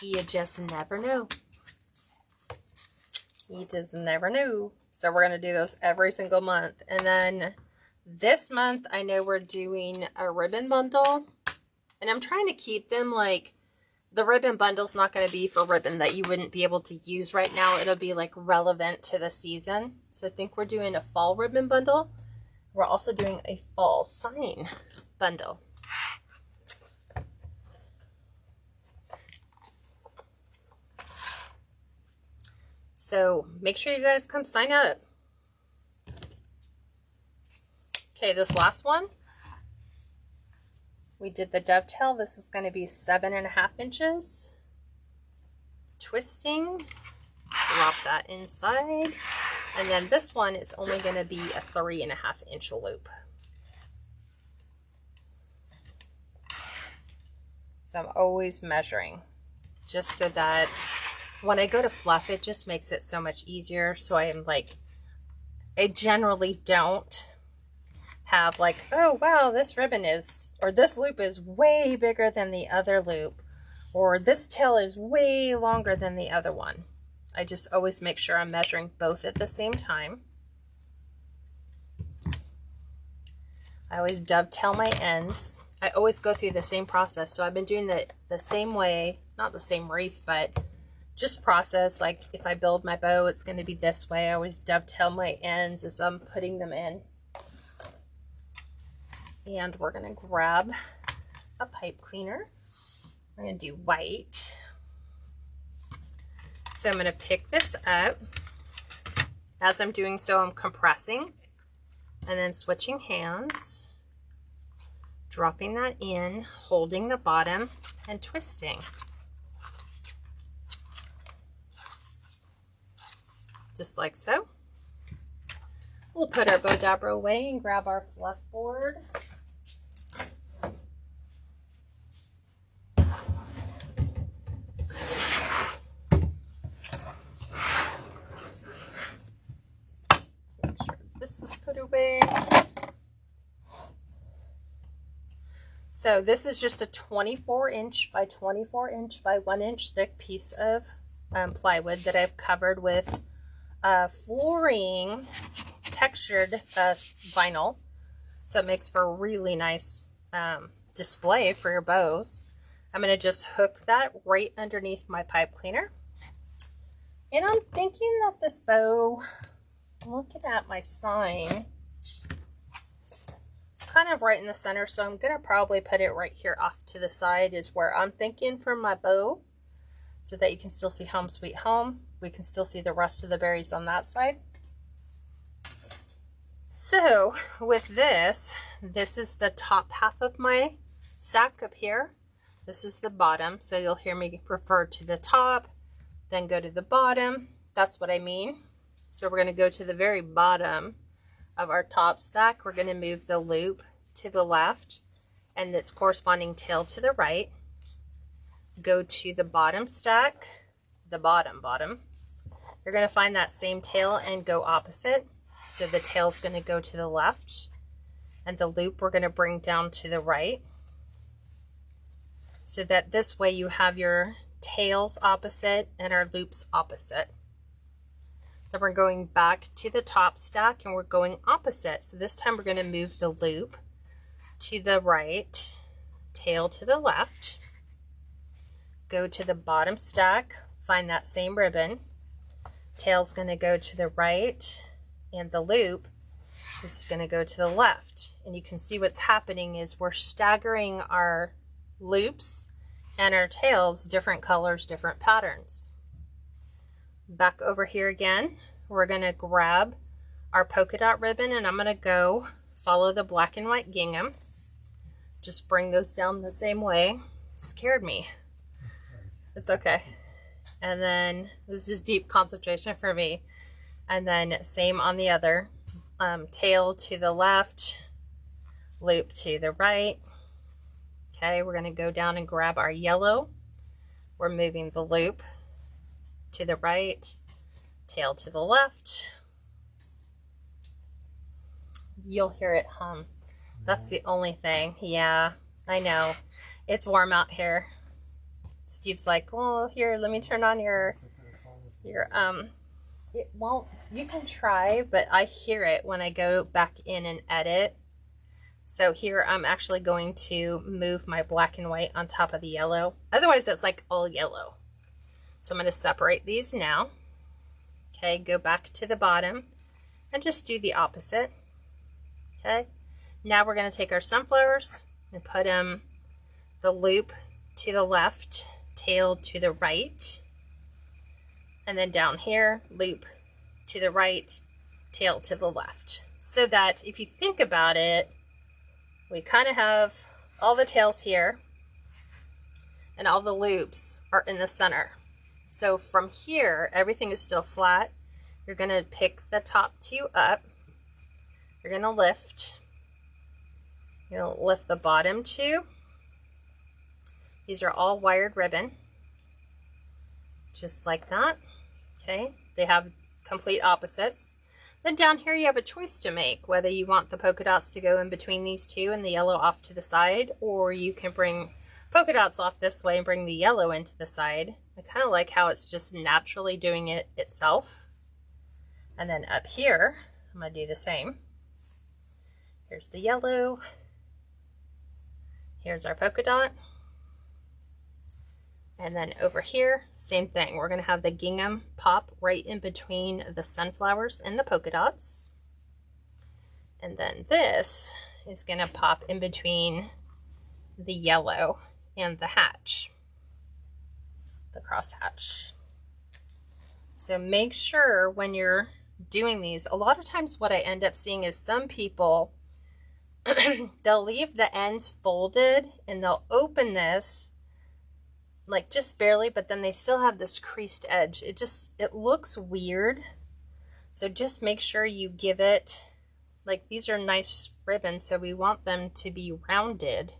You just never know. You just never know. So we're going to do those every single month. And then this month, I know we're doing a ribbon bundle. And I'm trying to keep them like, the ribbon bundle's not going to be for ribbon that you wouldn't be able to use right now. It'll be like relevant to the season. So I think we're doing a fall ribbon bundle. We're also doing a fall sign bundle. So make sure you guys come sign up. Okay, this last one, we did the dovetail. This is going to be 7.5 inches. Twisting, drop that inside. And then this one is only going to be a 3.5 inch loop. So I'm always measuring just so that when I go to fluff, it just makes it so much easier. So I am like, I generally don't have like, oh wow, this ribbon is, or this loop is way bigger than the other loop, or this tail is way longer than the other one. I just always make sure I'm measuring both at the same time. I always dovetail my ends. I always go through the same process. So I've been doing the same way, not the same wreath, but just process. Like if I build my bow, it's going to be this way. I always dovetail my ends as I'm putting them in. And we're going to grab a pipe cleaner. I'm going to do white. So I'm going to pick this up. As I'm doing so, I'm compressing and then switching hands, dropping that in, holding the bottom and twisting. Just like so. We'll put our bow dabber away and grab our fluff board. Let's make sure this is put away. So this is just a 24 inch by 24 inch by 1 inch thick piece of plywood that I've covered with flooring textured vinyl. So it makes for a really nice display for your bows. I'm going to just hook that right underneath my pipe cleaner. And I'm thinking that this bow, looking at my sign, it's kind of right in the center, so I'm going to probably put it right here off to the side is where I'm thinking for my bow, so that you can still see Home Sweet Home. We can still see the rest of the berries on that side. So with this is the top half of my stack up here. This is the bottom, so you'll hear me refer to the top, then go to the bottom. That's what I mean. So we're going to go to the very bottom of our top stack. We're going to move the loop to the left and its corresponding tail to the right. Go to the bottom stack, the bottom. You're going to find that same tail and go opposite. So the tail's going to go to the left and the loop we're going to bring down to the right. So that this way you have your tails opposite and our loops opposite. Then we're going back to the top stack and we're going opposite. So this time we're going to move the loop to the right, tail to the left. Go to the bottom stack, find that same ribbon. Tail's going to go to the right and the loop is going to go to the left. And you can see what's happening is we're staggering our loops and our tails, different colors, different patterns. Back over here again, we're going to grab our polka dot ribbon and I'm going to go follow the black and white gingham. Just bring those down the same way. Scared me. It's okay. And then this is deep concentration for me. And then same on the other. Tail to the left, loop to the right. Okay, we're going to go down and grab our yellow. We're moving the loop to the right, tail to the left. You'll hear it hum. That's the only thing. Yeah, I know. It's warm out here. Steve's like, well, here, let me turn on your it won't, you can try, but I hear it when I go back in and edit. So here I'm actually going to move my black and white on top of the yellow. Otherwise it's like all yellow. So I'm going to separate these now. Okay, go back to the bottom and just do the opposite. Okay, now we're going to take our sunflowers and put them the loop to the left, tail to the right. And then down here, loop to the right, tail to the left. So that if you think about it, we kind of have all the tails here and all the loops are in the center. So from here, everything is still flat. You're going to pick the top two up. You're going to lift. You're going to lift the bottom two. These are all wired ribbon. Just like that. Okay, they have complete opposites. Then down here you have a choice to make, whether you want the polka dots to go in between these two and the yellow off to the side, or you can bring polka dots off this way and bring the yellow into the side. I kind of like how it's just naturally doing it itself. And then up here, I'm going to do the same. Here's the yellow. Here's our polka dot. And then over here, same thing. We're going to have the gingham pop right in between the sunflowers and the polka dots. And then this is going to pop in between the yellow and the hatch, the cross hatch. So make sure when you're doing these, a lot of times what I end up seeing is some people, they'll leave the ends folded and they'll open this like just barely, but then they still have this creased edge. It looks weird. So just make sure you give it, like these are nice ribbons, so we want them to be rounded,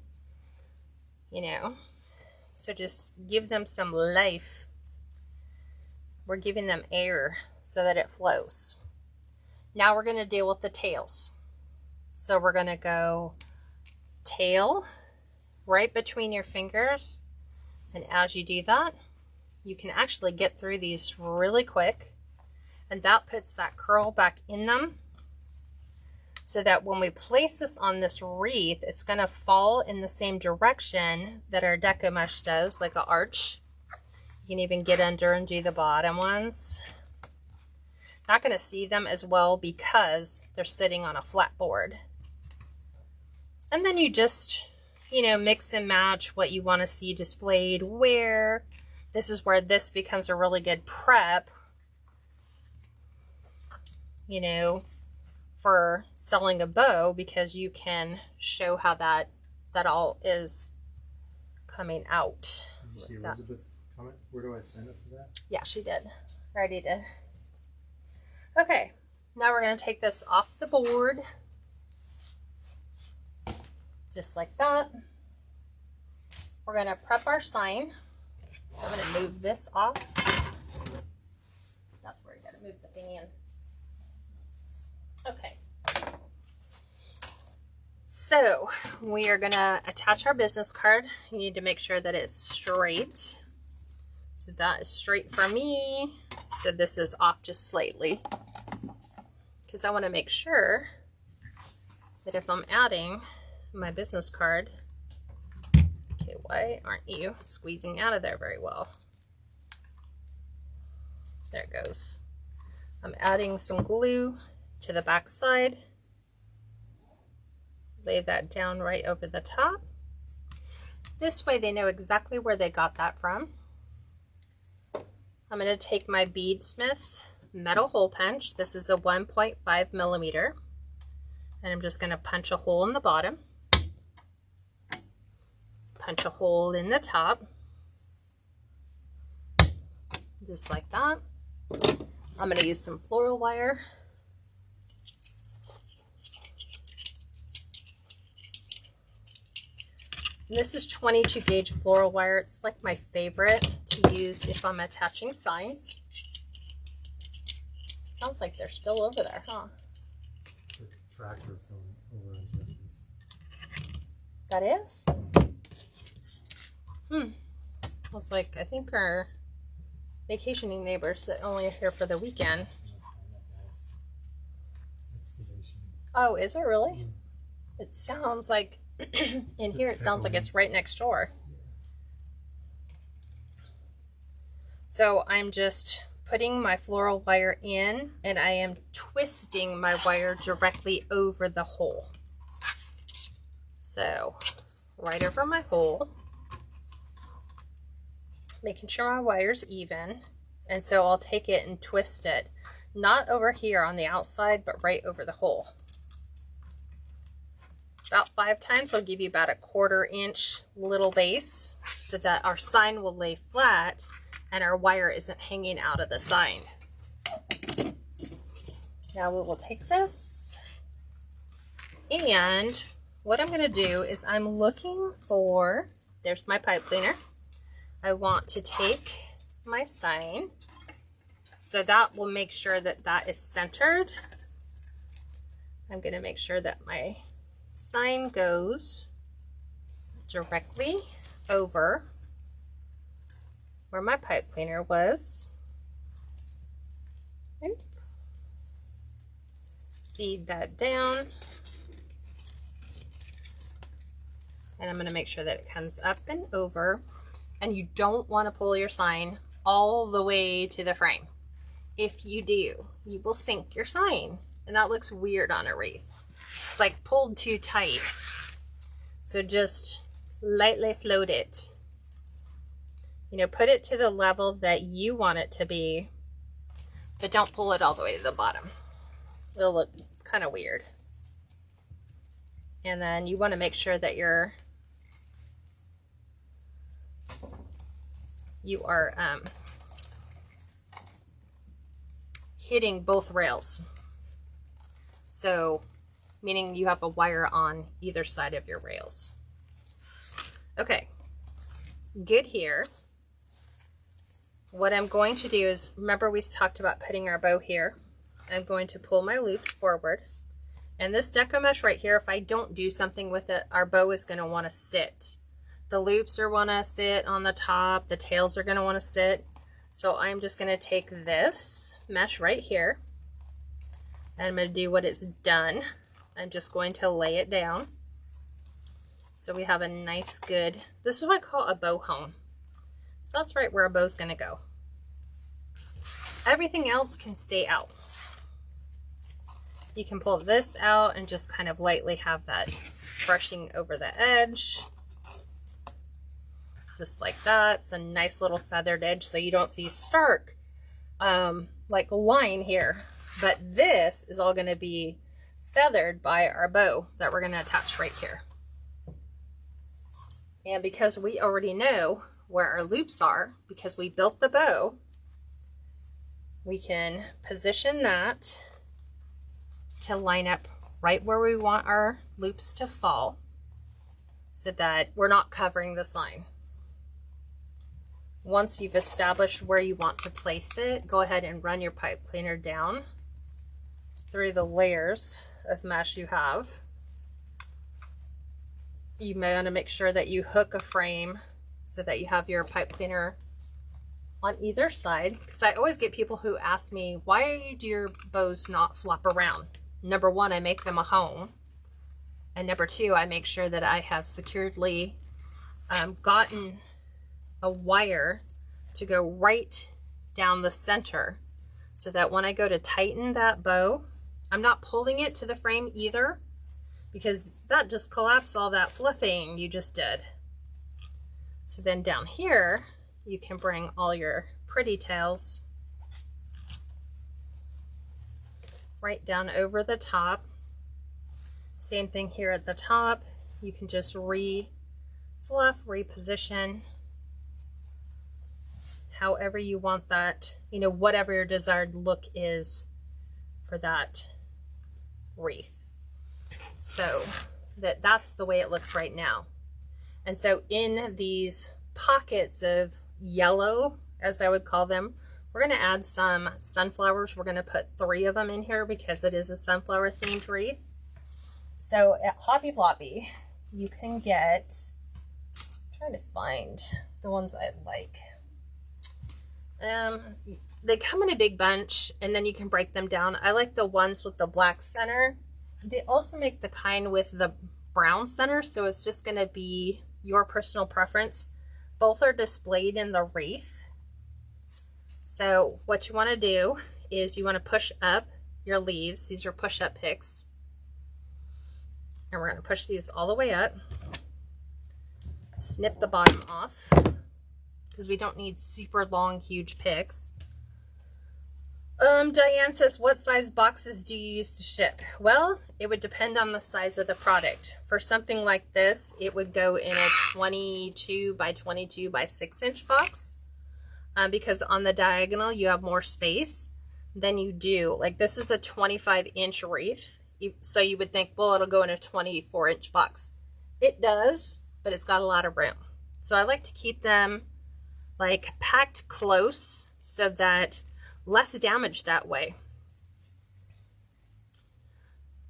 you know. So just give them some life. We're giving them air so that it flows. Now we're going to deal with the tails. So we're going to go tail right between your fingers. And as you do that, you can actually get through these really quick. And that puts that curl back in them, so that when we place this on this wreath, it's going to fall in the same direction that our deco mesh does, like an arch. You can even get under and do the bottom ones. Not going to see them as well because they're sitting on a flat board. And then you just, you know, mix and match what you want to see displayed where. This is where this becomes a really good prep, you know, for selling a bow, because you can show how that all is coming out. Did you see Elizabeth comment? Where do I send it for that? Yeah, she did. Already did. Okay, now we're going to take this off the board. Just like that. We're going to prep our sign. So I'm going to move this off. That's where you got to move the thing in. Okay. So we are going to attach our business card. You need to make sure that it's straight. So that is straight for me. So this is off just slightly, because I want to make sure that if I'm adding my business card, okay, why aren't you squeezing out of there very well? There it goes. I'm adding some glue to the back side. Lay that down right over the top. This way they know exactly where they got that from. I'm going to take my Beadsmith metal hole punch. This is a 1.5 millimeter. And I'm just going to punch a hole in the bottom. Punch a hole in the top. Just like that. I'm going to use some floral wire. And this is 22 gauge floral wire. It's like my favorite to use if I'm attaching signs. Sounds like they're still over there, huh? The tractor from over on Jesse's. That is? I was like, I think our vacationing neighbors that only are here for the weekend. Oh, is it really? It sounds like in here it sounds like it's right next door. So I'm just putting my floral wire in, and I am twisting my wire directly over the hole. So right over my hole, making sure my wire's even. And so I'll take it and twist it, not over here on the outside, but right over the hole. About 5 times, I'll give you about a 1/4 inch little base so that our sign will lay flat and our wire isn't hanging out of the sign. Now we will take this, and what I'm going to do is I'm looking for, there's my pipe cleaner. I want to take my sign, so that will make sure that that is centered. I'm going to make sure that my sign goes directly over where my pipe cleaner was. Oop. Feed that down. And I'm going to make sure that it comes up and over. And you don't want to pull your sign all the way to the frame. If you do, you will sink your sign. And that looks weird on a wreath. It's like pulled too tight. So just lightly float it. You know, put it to the level that you want it to be, but don't pull it all the way to the bottom. It'll look kind of weird. And then you want to make sure that you are hitting both rails. So, meaning you have a wire on either side of your rails. Okay, good here. What I'm going to do is, remember we talked about putting our bow here. I'm going to pull my loops forward. And this deco mesh right here, if I don't do something with it, our bow is going to want to sit. The loops are want to sit on the top. The tails are going to want to sit. So I'm just going to take this mesh right here, and I'm going to do what it's done. I'm just going to lay it down. So we have a nice good, this is what I call a bow home. So that's right where a bow's going to go. Everything else can stay out. You can pull this out and just kind of lightly have that brushing over the edge. Just like that. It's a nice little feathered edge so you don't see stark like line here. But this is all going to be feathered by our bow that we're going to attach right here. And because we already know where our loops are, because we built the bow, we can position that to line up right where we want our loops to fall so that we're not covering this line. Once you've established where you want to place it, go ahead and run your pipe cleaner down through the layers of mesh you have. You may want to make sure that you hook a frame so that you have your pipe cleaner on either side, because I always get people who ask me, why do your bows not flop around? Number one, I make them a home, and number two, I make sure that I have securely gotten a wire to go right down the center so that when I go to tighten that bow, I'm not pulling it to the frame either, because that just collapsed all that fluffing you just did. So then down here, you can bring all your pretty tails right down over the top. Same thing here at the top. You can just re-fluff, reposition, however you want that, you know, whatever your desired look is for that wreath. So that's the way it looks right now. And so in these pockets of yellow, as I would call them, we're going to add some sunflowers. We're going to put 3 of them in here because it is a sunflower themed wreath. So at Hobby Lobby, you can get, I'm trying to find the ones I like. They come in a big bunch and then you can break them down. I like the ones with the black center. They also make the kind with the brown center, so it's just going to be your personal preference. Both are displayed in the wreath. So what you want to do is you want to push up your leaves. These are push-up picks. And we're going to push these all the way up. Snip the bottom off because we don't need super long, huge picks. Diane says, what size boxes do you use to ship? Well, it would depend on the size of the product. For something like this, it would go in a 22 by 22 by 6 inch box. Because on the diagonal, you have more space than you do. Like this is a 25 inch wreath. So you would think, well, it'll go in a 24 inch box. It does, but it's got a lot of room. So I like to keep them like packed close so that less damage that way.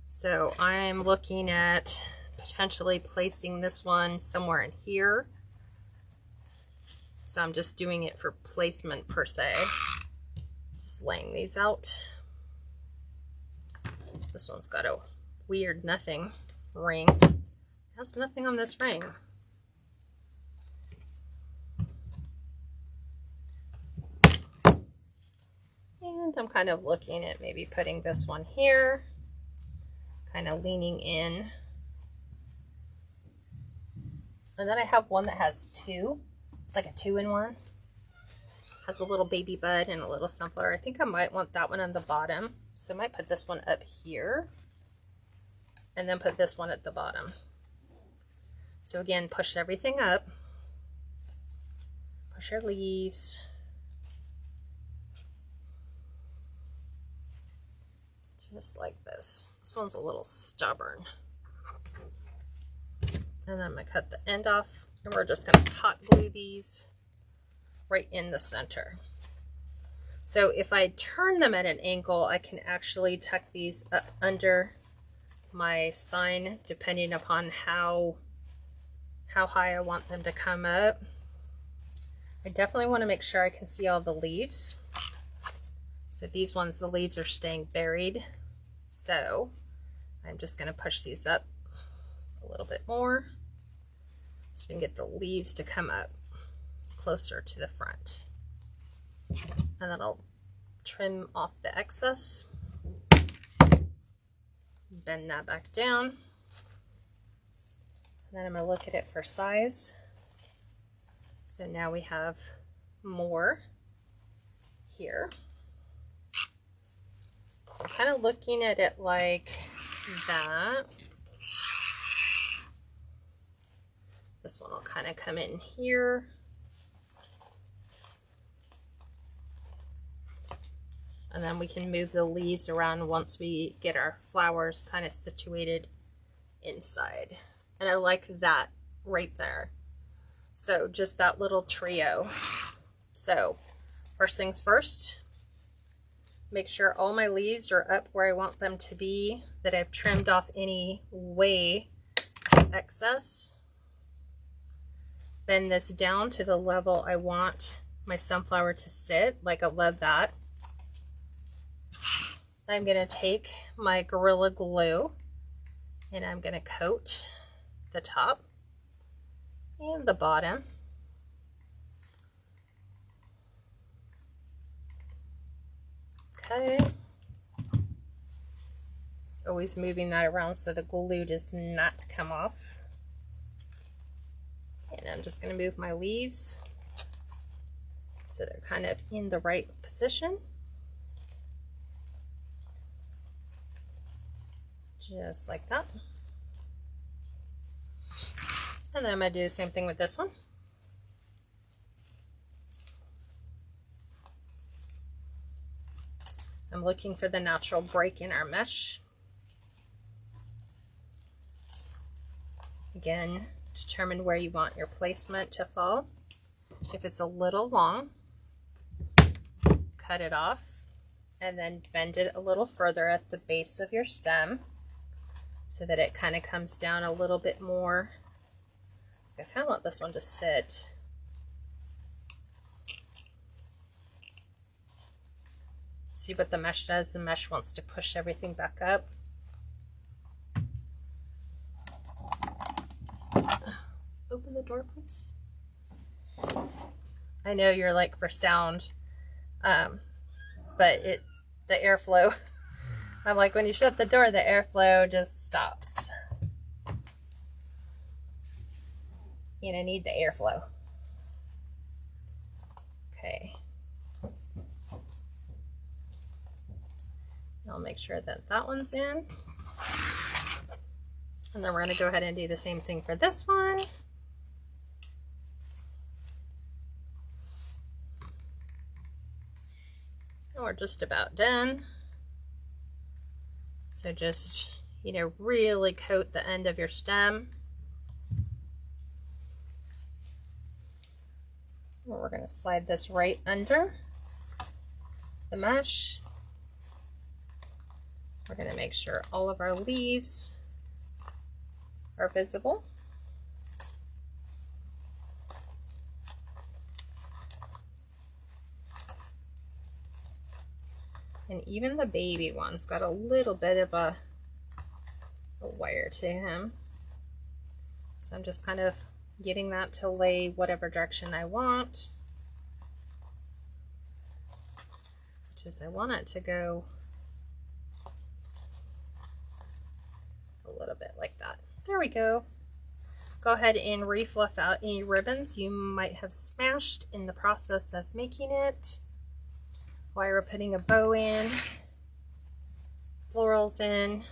So I'm looking at potentially placing this one somewhere in here. So I'm just doing it for placement per se. Just laying these out. This one's got a weird nothing ring. It has nothing on this ring. And I'm kind of looking at maybe putting this one here, kind of leaning in. And then I have one that has 2. It's like a 2-in-1. Has a little baby bud and a little sunflower. I think I might want that one on the bottom. So I might put this one up here and then put this one at the bottom. So again, push everything up. Push your leaves. Just like this. This one's a little stubborn. And I'm going to cut the end off, and we're just going to hot glue these right in the center. So if I turn them at an angle, I can actually tuck these up under my sign depending upon how high I want them to come up. I definitely want to make sure I can see all the leaves. So these ones, the leaves are staying buried. So I'm just going to push these up a little bit more so we can get the leaves to come up closer to the front. And then I'll trim off the excess, bend that back down. And then I'm going to look at it for size. So now we have more here. So I'm kind of looking at it like that. This one will kind of come in here. And then we can move the leaves around once we get our flowers kind of situated inside. And I like that right there. So just that little trio. So first things first, make sure all my leaves are up where I want them to be, that I've trimmed off any way excess. Bend this down to the level I want my sunflower to sit, like I love that. I'm going to take my Gorilla Glue and I'm going to coat the top and the bottom. Okay. Always moving that around so the glue does not come off. And I'm just going to move my leaves so they're kind of in the right position. Just like that. And then I'm going to do the same thing with this one. I'm looking for the natural break in our mesh. Again, determine where you want your placement to fall. If it's a little long, cut it off and then bend it a little further at the base of your stem so that it kind of comes down a little bit more. I kind of want this one to sit. See what the mesh does? The mesh wants to push everything back up. Open the door, please. I know you're like for sound, but the airflow, I'm like, when you shut the door, the airflow just stops. And I need the airflow. Okay. I'll make sure that that one's in. And then we're going to go ahead and do the same thing for this one. And we're just about done. So just, you know, really coat the end of your stem. And we're going to slide this right under the mesh. We're going to make sure all of our leaves are visible. And even the baby one's got a little bit of a wire to him. So I'm just kind of getting that to lay whatever direction I want. Which is, I want it to go a little bit like that. There we go. Go ahead and refluff out any ribbons you might have smashed in the process of making it. While we're putting a bow in, florals in,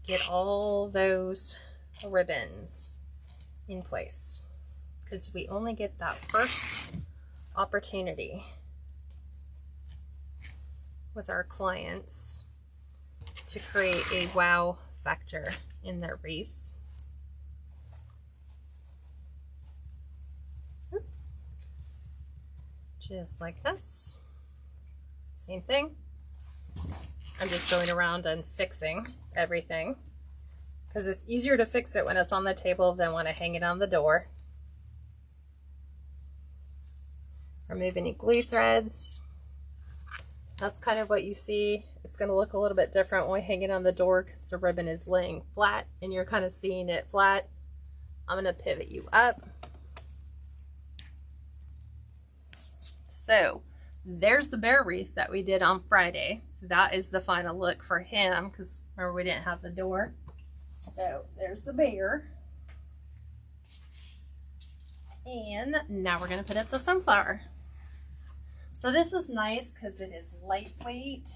get all those ribbons in place, because we only get that first opportunity with our clients to create a wow factor in their wreaths. Just like this. Same thing. I'm just going around and fixing everything because it's easier to fix it when it's on the table than when I hang it on the door. Remove any glue threads. That's kind of what you see. It's going to look a little bit different when we hang it on the door because the ribbon is laying flat and you're kind of seeing it flat. I'm going to pivot you up. So there's the bear wreath that we did on Friday. So that is the final look for him because remember we didn't have the door. So there's the bear. And now we're going to put up the sunflower. So this is nice because it is lightweight.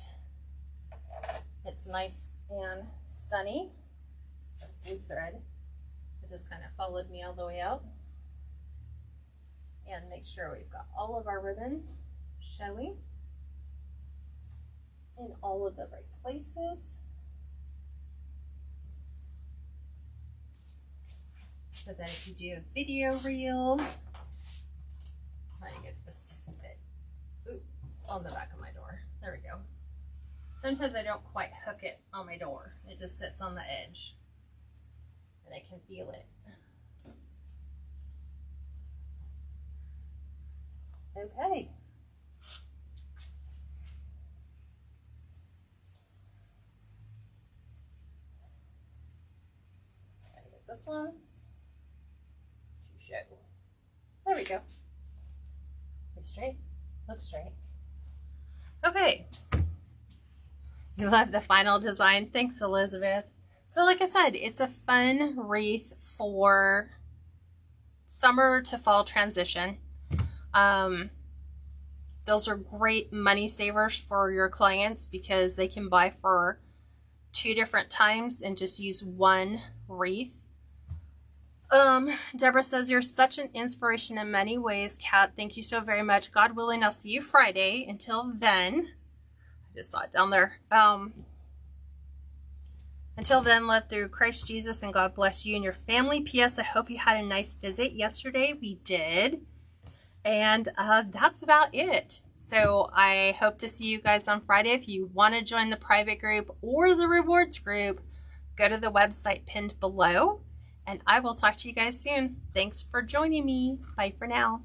It's nice and sunny. Blue thread. It just kind of followed me all the way out. And make sure we've got all of our ribbon showing in all of the right places. So that if you do a video reel, try to get this to fit. Ooh, on the back of my door. There we go. Sometimes I don't quite hook it on my door. It just sits on the edge and I can feel it. Okay. Gotta get this one to show. There we go. Look straight. Look straight. Okay. You love the final design. Thanks, Elizabeth. So like I said, it's a fun wreath for summer to fall transition. Those are great money savers for your clients because they can buy for 2 different times and just use one wreath. Deborah says, you're such an inspiration in many ways, Kat. Thank you so very much. God willing, I'll see you Friday. Until then, I just saw it down there. Until then, love through Christ Jesus, and God bless you and your family. P.S. I hope you had a nice visit yesterday. We did. And that's about it. So I hope to see you guys on Friday. If you want to join the private group or the rewards group, go to the website pinned below. And I will talk to you guys soon. Thanks for joining me. Bye for now.